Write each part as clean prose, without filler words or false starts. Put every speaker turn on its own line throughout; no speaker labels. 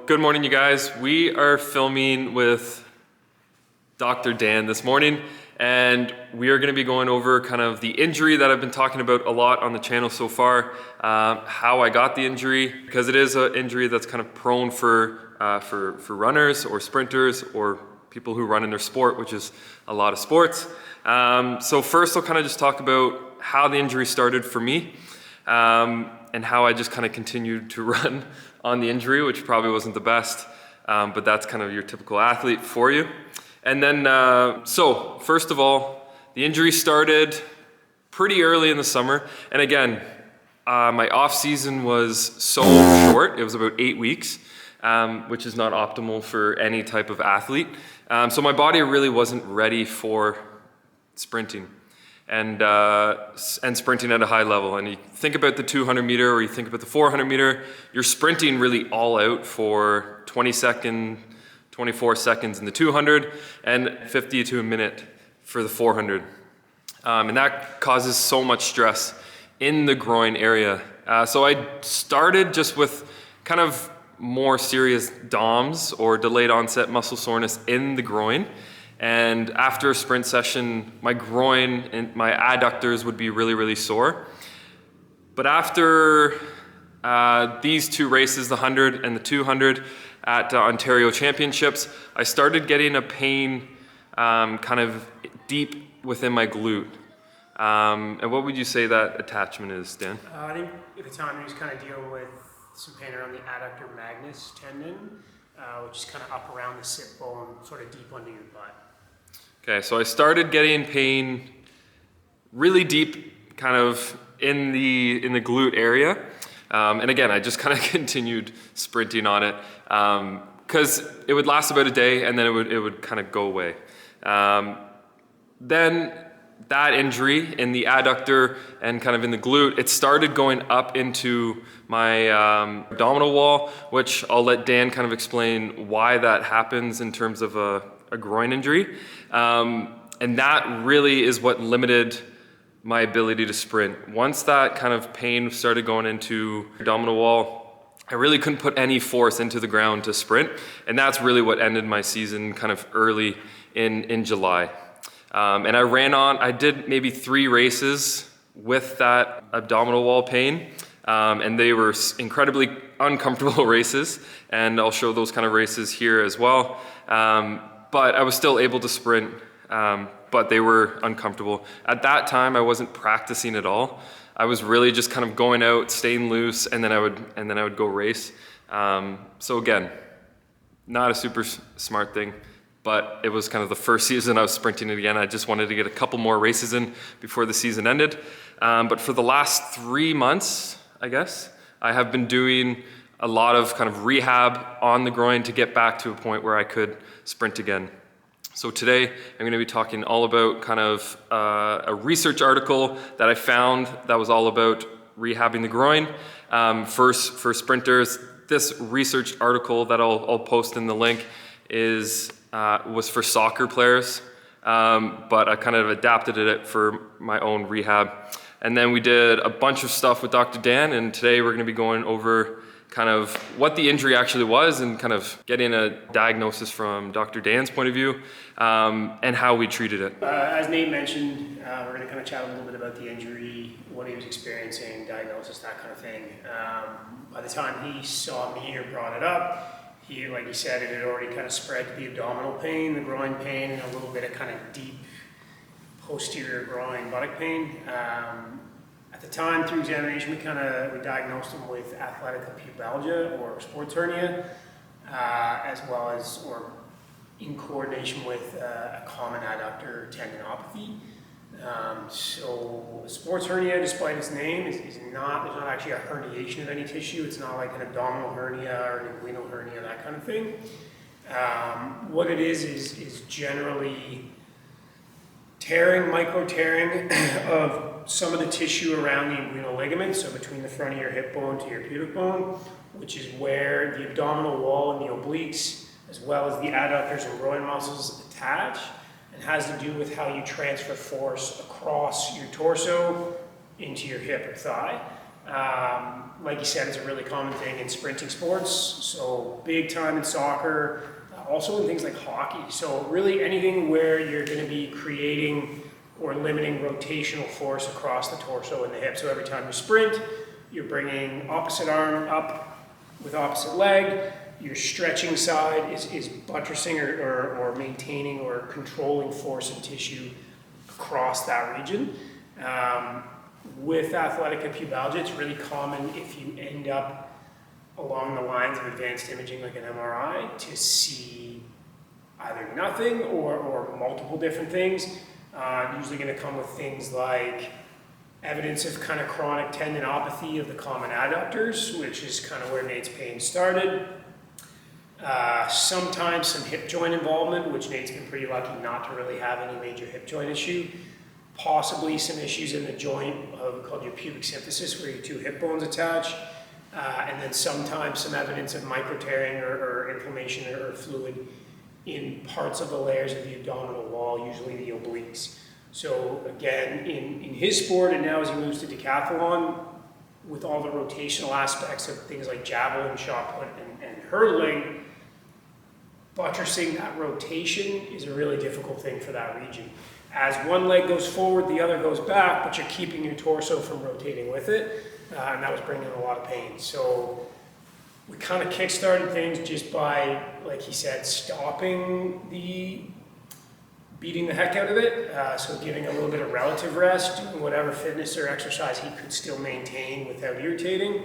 good morning, you guys. We are filming with Dr. Dan this morning, and we are going to be going over kind of the injury that I've been talking about a lot on the channel so far, how I got the injury, because it is an injury that's kind of prone for runners or sprinters or people who run in their sport, which is a lot of sports. So first I'll kind of just talk about how the injury started for me, and how I just kind of continued to run on the injury, which probably wasn't the best, but that's kind of your typical athlete for you. And then, so first of all, the injury started pretty early in the summer. And again, my off season was so short. It was about 8 weeks, which is not optimal for any type of athlete. So my body really wasn't ready for sprinting and sprinting at a high level. And you think about the 200 meter or you think about the 400 meter, you're sprinting really all out for 24 seconds in the 200 and 50 to a minute for the 400. And that causes so much stress in the groin area. So I started just with kind of more serious DOMs or delayed onset muscle soreness in the groin. And after a sprint session, my groin and my adductors would be really, really sore. But after these two races, the 100 and the 200 at Ontario Championships, I started getting a pain kind of deep within my glute. And what would you say that attachment is, Dan?
I think at the time he was kind of dealing with some pain around the adductor magnus tendon, which is kind of up around the sit bone, sort of deep under your butt.
Okay, so I started getting pain really deep, kind of in the glute area. And again, I just kind of continued sprinting on it because it would last about a day and then it would kind of go away. Then that injury in the adductor and kind of in the glute, it started going up into my abdominal wall, which I'll let Dan kind of explain why that happens in terms of a groin injury. And that really is what limited my ability to sprint. Once that kind of pain started going into the abdominal wall, I really couldn't put any force into the ground to sprint. And that's really what ended my season kind of early in July. And I did maybe 3 races with that abdominal wall pain. And they were incredibly uncomfortable races. And I'll show those kind of races here as well. But I was still able to sprint, but they were uncomfortable. At that time, I wasn't practicing at all. I was really just kind of going out, staying loose, and then I would go race. So again, not a super smart thing, but it was kind of the first season I was sprinting it again. I just wanted to get a couple more races in before the season ended. But for the last 3 months, I guess, I have been doing a lot of kind of rehab on the groin to get back to a point where I could sprint again. So today I'm going to be talking all about kind of a research article that I found that was all about rehabbing the groin for sprinters. This research article that I'll post in the link was for soccer players, but I kind of adapted it for my own rehab. And then we did a bunch of stuff with Dr. Dan, and today we're going to be going over kind of what the injury actually was and kind of getting a diagnosis from Dr. Dan's point of view, and how we treated it.
As Nate mentioned, we're going to kind of chat a little bit about the injury, what he was experiencing, diagnosis, that kind of thing. By the time he saw me or brought it up, like he said, it had already kind of spread to the abdominal pain, the groin pain, and a little bit of kind of deep posterior groin buttock pain. At the time, through examination, we diagnosed him with athletic pubalgia or sports hernia, as well as, or in coordination with a common adductor tendinopathy. So sports hernia, despite its name, there's not actually a herniation of any tissue. It's not like an abdominal hernia or an inguinal hernia, that kind of thing. What it is generally micro tearing of some of the tissue around the inguinal ligament, so between the front of your hip bone to your pubic bone, which is where the abdominal wall and the obliques, as well as the adductors and groin muscles attach, and has to do with how you transfer force across your torso into your hip or thigh. Like you said, it's a really common thing in sprinting sports, so big time in soccer, also in things like hockey. So really anything where you're going to be creating or limiting rotational force across the torso and the hip. So every time you sprint, you're bringing opposite arm up with opposite leg. Your stretching side is buttressing or maintaining or controlling force and tissue across that region. With athletic hip pubalgia, it's really common if you end up along the lines of advanced imaging like an MRI to see either nothing or multiple different things. Usually going to come with things like evidence of kind of chronic tendinopathy of the common adductors, which is kind of where Nate's pain started. Sometimes some hip joint involvement, which Nate's been pretty lucky not to really have any major hip joint issue. Possibly some issues in the joint called your pubic symphysis, where your two hip bones attach. And then sometimes some evidence of micro-tearing or inflammation or fluid in parts of the layers of the abdominal wall, usually the obliques. So again, in his sport, and now as he moves to decathlon, with all the rotational aspects of things like javelin, shot put, and hurdling, buttressing that rotation is a really difficult thing for that region. As one leg goes forward, the other goes back, but you're keeping your torso from rotating with it, and that was bringing a lot of pain. So we kind of kick-started things just by, like he said, stopping the beating the heck out of it, so giving a little bit of relative rest, doing whatever fitness or exercise he could still maintain without irritating.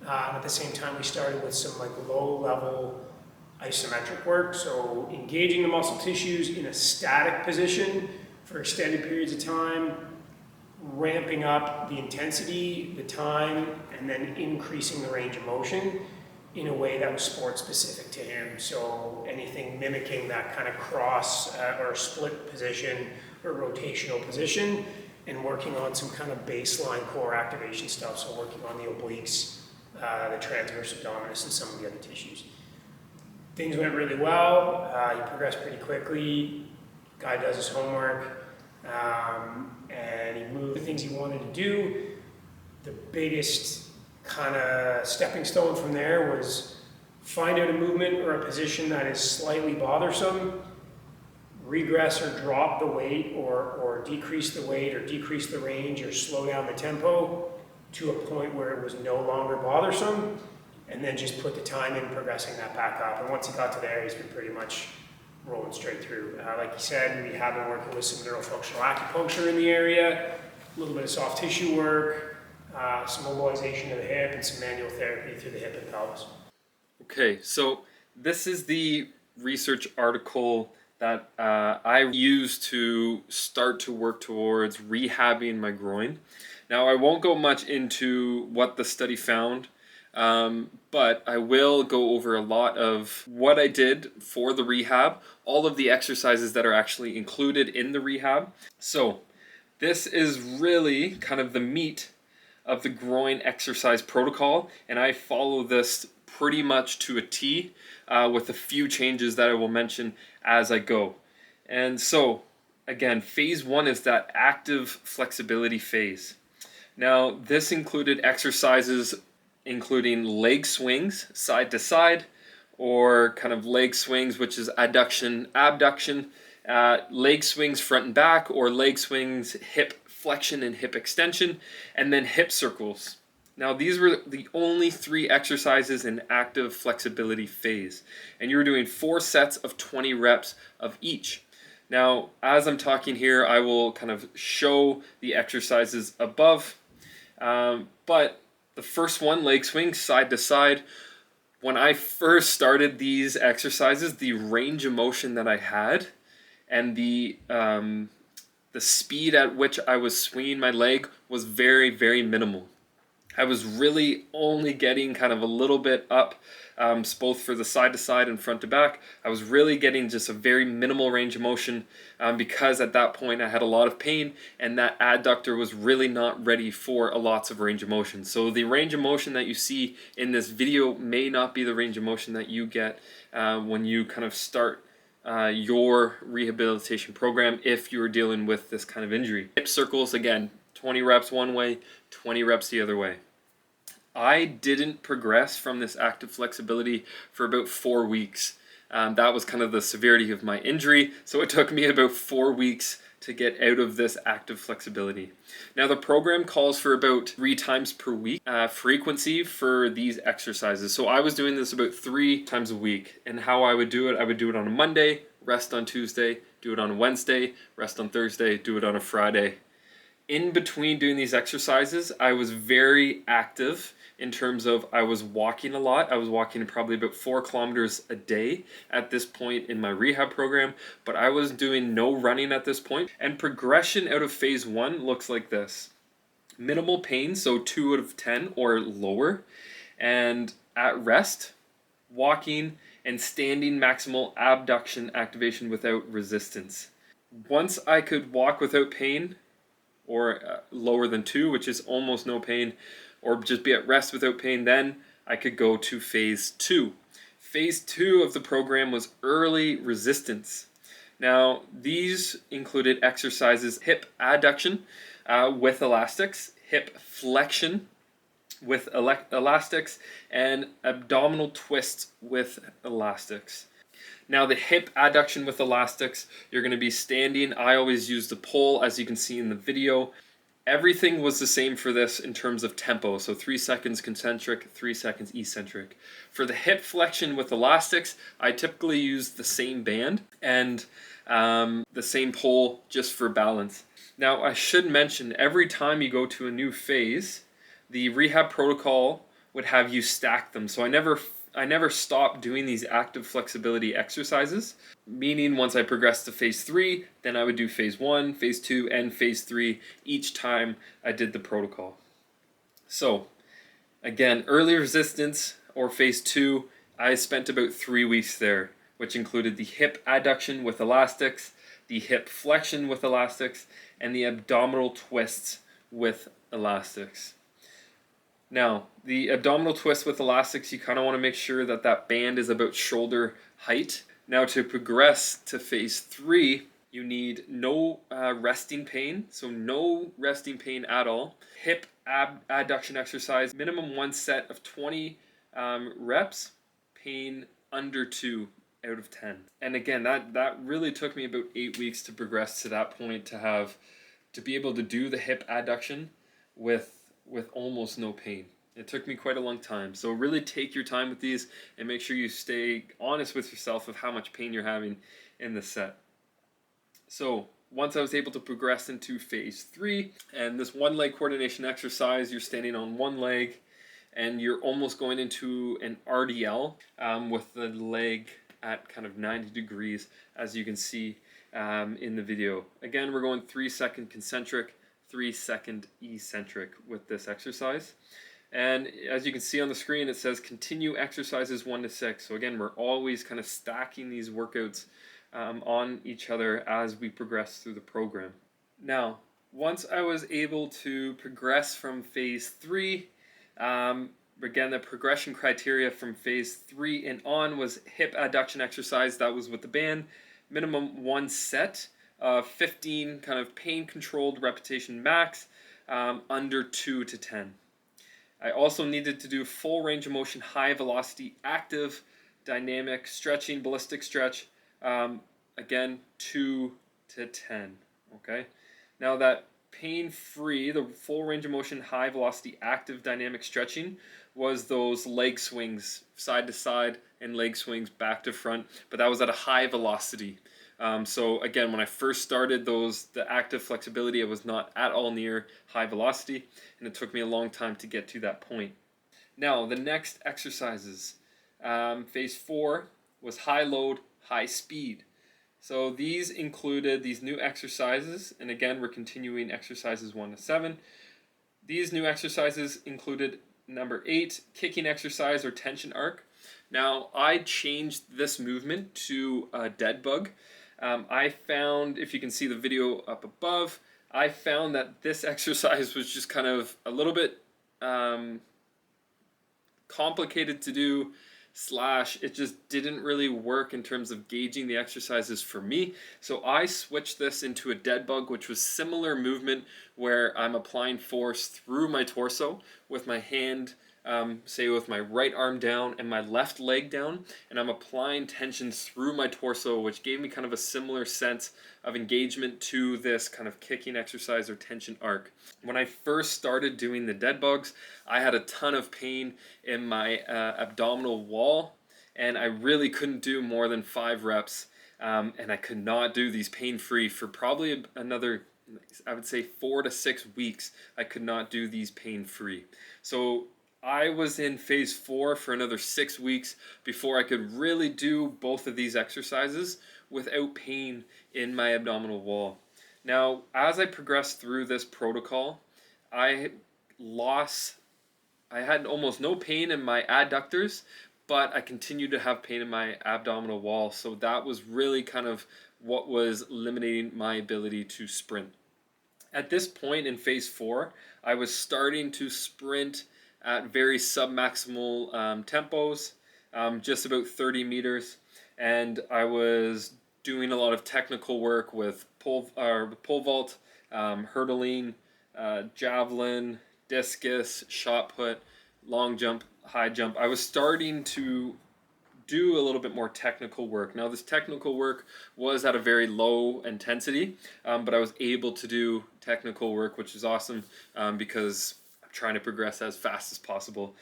At the same time, we started with some like low-level isometric work, so engaging the muscle tissues in a static position for extended periods of time, ramping up the intensity, the time, and then increasing the range of motion in a way that was sport specific to him. So anything mimicking that kind of cross or split position or rotational position, and working on some kind of baseline core activation stuff. So working on the obliques, the transverse abdominis, and some of the other tissues. Things went really well. He progressed pretty quickly. Guy does his homework, and he moved the things he wanted to do. The biggest kind of stepping stone from there was find out a movement or a position that is slightly bothersome, regress or drop the weight or decrease the weight or decrease the range or slow down the tempo to a point where it was no longer bothersome, and then just put the time in progressing that back up. And once he got to there, he's been pretty much rolling straight through. Like you said, we have been working with some neurofunctional acupuncture in the area, a little bit of soft tissue work, some mobilization of the hip, and some manual therapy through the hip and pelvis.
Okay, so this is the research article that I used to start to work towards rehabbing my groin. Now, I won't go much into what the study found, but I will go over a lot of what I did for the rehab, all of the exercises that are actually included in the rehab. So this is really kind of the meat of the groin exercise protocol, and I follow this pretty much to a T, with a few changes that I will mention as I go. And so again, phase one is that active flexibility phase. Now, this included exercises including leg swings side to side, or kind of leg swings, which is adduction, abduction, leg swings front and back, or leg swings hip flexion and hip extension, and then hip circles. Now, these were the only 3 exercises in active flexibility phase, and you were doing 4 sets of 20 reps of each. Now, as I'm talking here, I will kind of show the exercises above, but the first one, leg swing side to side, when I first started these exercises, the range of motion that I had and the speed at which I was swinging my leg was very, very minimal. I was really only getting kind of a little bit up, both for the side to side and front to back. I was really getting just a very minimal range of motion, because at that point I had a lot of pain, and that adductor was really not ready for a lots of range of motion. So the range of motion that you see in this video may not be the range of motion that you get when you kind of start your rehabilitation program if you're dealing with this kind of injury. Hip circles, again, 20 reps one way, 20 reps the other way. I didn't progress from this active flexibility for about 4 weeks. That was kind of the severity of my injury, so it took me about 4 weeks to get out of this active flexibility. Now the program calls for about 3 times per week frequency for these exercises. So I was doing this about 3 times a week, and how I would do it on a Monday, rest on Tuesday, do it on a Wednesday, rest on Thursday, do it on a Friday. In between doing these exercises, I was very active in terms of I was walking a lot. I was walking probably about 4 kilometers a day at this point in my rehab program, but I was doing no running at this point. And progression out of phase 1 looks like this. Minimal pain, so 2 out of 10 or lower. And at rest, walking and standing maximal abduction activation without resistance. Once I could walk without pain, or lower than 2, which is almost no pain, or just be at rest without pain, then I could go to phase 2. Phase 2 of the program was early resistance. Now, these included exercises: hip adduction with elastics, hip flexion with elastics, and abdominal twists with elastics. Now the hip adduction with elastics, you're going to be standing. I always use the pole, as you can see in the video. Everything was the same for this in terms of tempo. So 3 seconds concentric, 3 seconds eccentric. For the hip flexion with elastics, I typically use the same band and the same pole just for balance. Now I should mention, every time you go to a new phase, the rehab protocol would have you stack them. So I never stopped doing these active flexibility exercises, meaning once I progressed to phase 3, then I would do phase 1, phase 2, and phase 3 each time I did the protocol. So again, early resistance or phase 2, I spent about 3 weeks there, which included the hip adduction with elastics, the hip flexion with elastics, and the abdominal twists with elastics. Now, the abdominal twist with elastics, you kind of want to make sure that that band is about shoulder height. Now, to progress to phase 3, you need no resting pain, so no resting pain at all. Hip adduction exercise, minimum 1 set of 20 reps, pain under 2 out of 10. And again, that really took me about 8 weeks to progress to that point, to be able to do the hip adduction with almost no pain. It took me quite a long time. So really take your time with these and make sure you stay honest with yourself of how much pain you're having in the set. So once I was able to progress into phase 3, and this one leg coordination exercise, you're standing on one leg and you're almost going into an RDL with the leg at kind of 90 degrees, as you can see in the video. Again, we're going 3 second concentric, 3 second eccentric with this exercise. And as you can see on the screen, it says continue exercises 1 to 6. So again, we're always kind of stacking these workouts on each other as we progress through the program. Now, once I was able to progress from phase 3, again, the progression criteria from phase 3 and on was hip adduction exercise. That was with the band, minimum 1 set. 15 kind of pain controlled repetition max, under 2 to 10. I also needed to do full range of motion, high velocity, active, dynamic, stretching, ballistic stretch, again 2 to 10. Okay, now that pain free, the full range of motion, high velocity, active, dynamic stretching was those leg swings side to side and leg swings back to front, but that was at a high velocity. So again, when I first started the active flexibility, it was not at all near high velocity, and it took me a long time to get to that point. Now, the next exercises, phase 4 was high load, high speed. So these included these new exercises, and again, we're continuing exercises 1 to 7. These new exercises included number 8, kicking exercise or tension arc. Now, I changed this movement to a dead bug. I found, if you can see the video up above, I found that this exercise was just kind of a little bit complicated to do, / it just didn't really work in terms of gauging the exercises for me. So I switched this into a dead bug, which was similar movement where I'm applying force through my torso with my hand say with my right arm down and my left leg down, and I'm applying tension through my torso, which gave me kind of a similar sense of engagement to this kind of kicking exercise or tension arc. When I first started doing the dead bugs, I had a ton of pain in my abdominal wall, and I really couldn't do more than 5 reps, and I could not do these pain-free for probably another, I would say 4 to 6 weeks. I could not do these pain-free. So I was in phase 4 for another 6 weeks before I could really do both of these exercises without pain in my abdominal wall. Now, as I progressed through this protocol, I had almost no pain in my adductors, but I continued to have pain in my abdominal wall. So that was really kind of what was eliminating my ability to sprint. At this point in phase 4, I was starting to sprint at very submaximal tempos, just about 30 meters, and I was doing a lot of technical work with pole vault, hurdling, javelin, discus, shot put, long jump, high jump. I was starting to do a little bit more technical work. Now, this technical work was at a very low intensity, but I was able to do technical work, which is awesome, because I'm trying to progress as fast as possible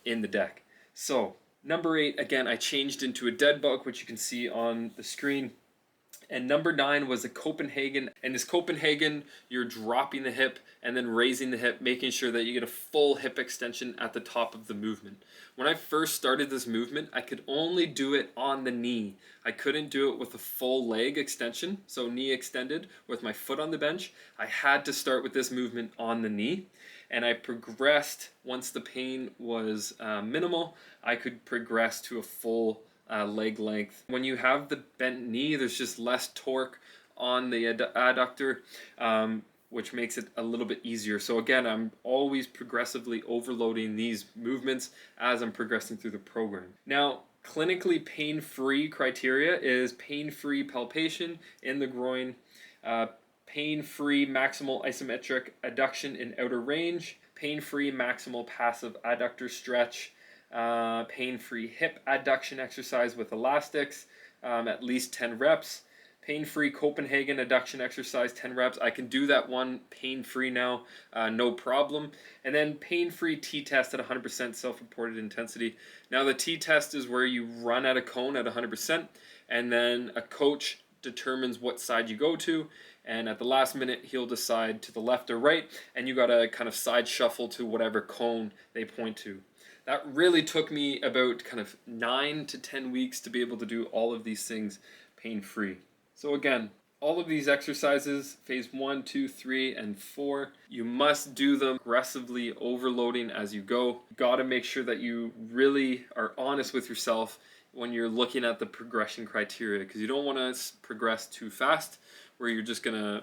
in the deck. So number 8, again, I changed into a dead bug, which you can see on the screen. And number 9 was a Copenhagen. And this Copenhagen, you're dropping the hip and then raising the hip, making sure that you get a full hip extension at the top of the movement. When I first started this movement, I could only do it on the knee. I couldn't do it with a full leg extension, so knee extended with my foot on the bench. I had to start with this movement on the knee. And I progressed, once the pain was minimal, I could progress to a full leg length. When you have the bent knee, there's just less torque on the adductor, which makes it a little bit easier. So again, I'm always progressively overloading these movements as I'm progressing through the program. Now, clinically pain-free criteria is pain-free palpation in the groin, pain-free maximal isometric adduction in outer range, pain-free maximal passive adductor stretch, pain-free hip adduction exercise with elastics, at least 10 reps, pain-free Copenhagen adduction exercise, 10 reps. I can do that one pain-free now, no problem. And then pain-free T-test at 100% self-reported intensity. Now the T-test is where you run at a cone at 100%, and then a coach determines what side you go to, and at the last minute he'll decide to the left or right, and you gotta kind of side shuffle to whatever cone they point to. That really took me about kind of 9 to 10 weeks to be able to do all of these things pain-free. So again, all of these exercises, phase 1, 2, 3, and 4, you must do them aggressively, overloading as you go. You gotta make sure that you really are honest with yourself when you're looking at the progression criteria, because you don't want to progress too fast where you're just gonna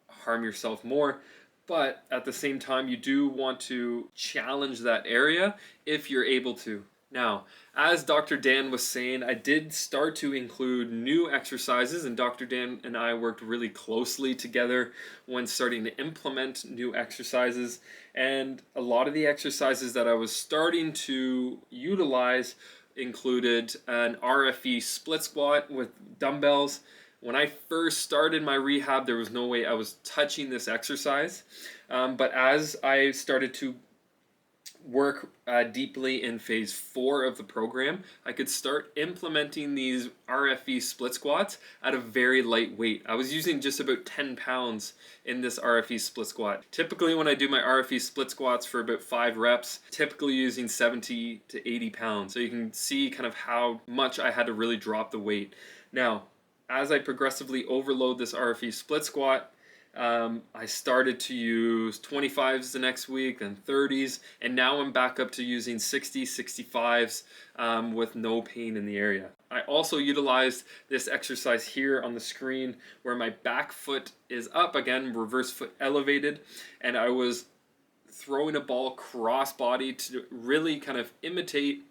harm yourself more. But at the same time, you do want to challenge that area if you're able to. Now, as Dr. Dan was saying, I did start to include new exercises, and Dr. Dan and I worked really closely together when starting to implement new exercises. And a lot of the exercises that I was starting to utilize included an RFE split squat with dumbbells. When I first started my rehab, there was no way I was touching this exercise. But as I started to work deeply in phase 4 of the program, I could start implementing these RFE split squats at a very light weight. I was using just about 10 pounds in this RFE split squat. Typically when I do my RFE split squats for about 5 reps, typically using 70 to 80 pounds. So you can see kind of how much I had to really drop the weight. Now, as I progressively overload this RFE split squat, I started to use 25s the next week, then 30s, and now I'm back up to using 60s, 65s with no pain in the area. I also utilized this exercise here on the screen where my back foot is up, again, reverse foot elevated, and I was throwing a ball cross body to really kind of imitate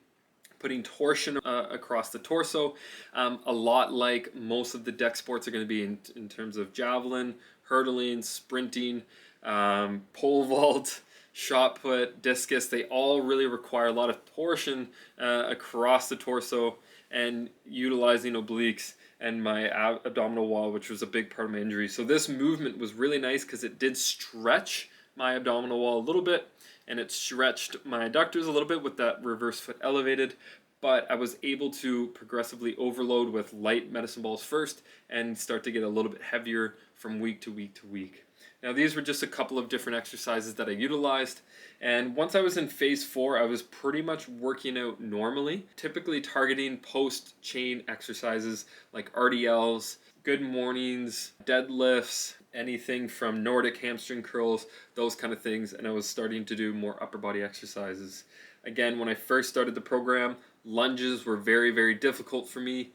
putting torsion across the torso, a lot like most of the deck sports are going to be in terms of javelin, hurdling, sprinting, pole vault, shot put, discus, they all really require a lot of torsion across the torso, and utilizing obliques and my abdominal wall, which was a big part of my injury. So this movement was really nice because it did stretch my abdominal wall a little bit, and it stretched my adductors a little bit with that reverse foot elevated. But I was able to progressively overload with light medicine balls first and start to get a little bit heavier from week to week to week. Now these were just a couple of different exercises that I utilized, and once I was in phase 4, I was pretty much working out normally, typically targeting post-chain exercises like RDLs, good mornings, deadlifts, anything from Nordic hamstring curls, those kind of things, and I was starting to do more upper body exercises. Again, when I first started the program, lunges were very, very difficult for me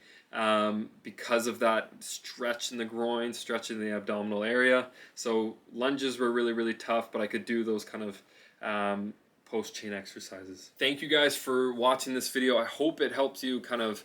because of that stretch in the groin, stretch in the abdominal area. So lunges were really, really tough, but I could do those kind of post-chain exercises. Thank you guys for watching this video. I hope it helps you kind of,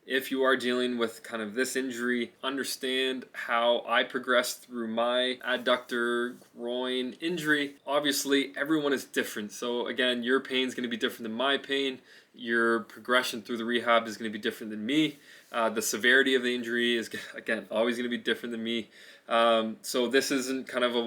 if you are dealing with kind of this injury, understand how I progressed through my adductor groin injury. Obviously, everyone is different. So again, your pain is going to be different than my pain. Your progression through the rehab is going to be different than me. The severity of the injury is, again, always going to be different than me. So this isn't kind of a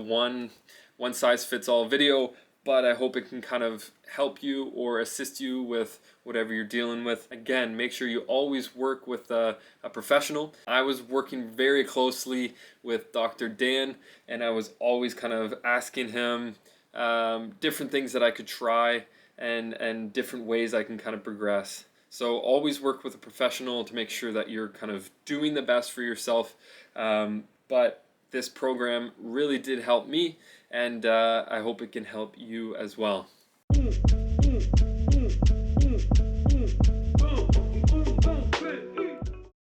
one-size-fits-all video, but I hope it can kind of help you or assist you with whatever you're dealing with. Again, make sure you always work with a professional. I was working very closely with Dr. Dan, and I was always kind of asking him different things that I could try and different ways I can kind of progress. So always work with a professional to make sure that you're kind of doing the best for yourself. But this program really did help me, and I hope it can help you as well.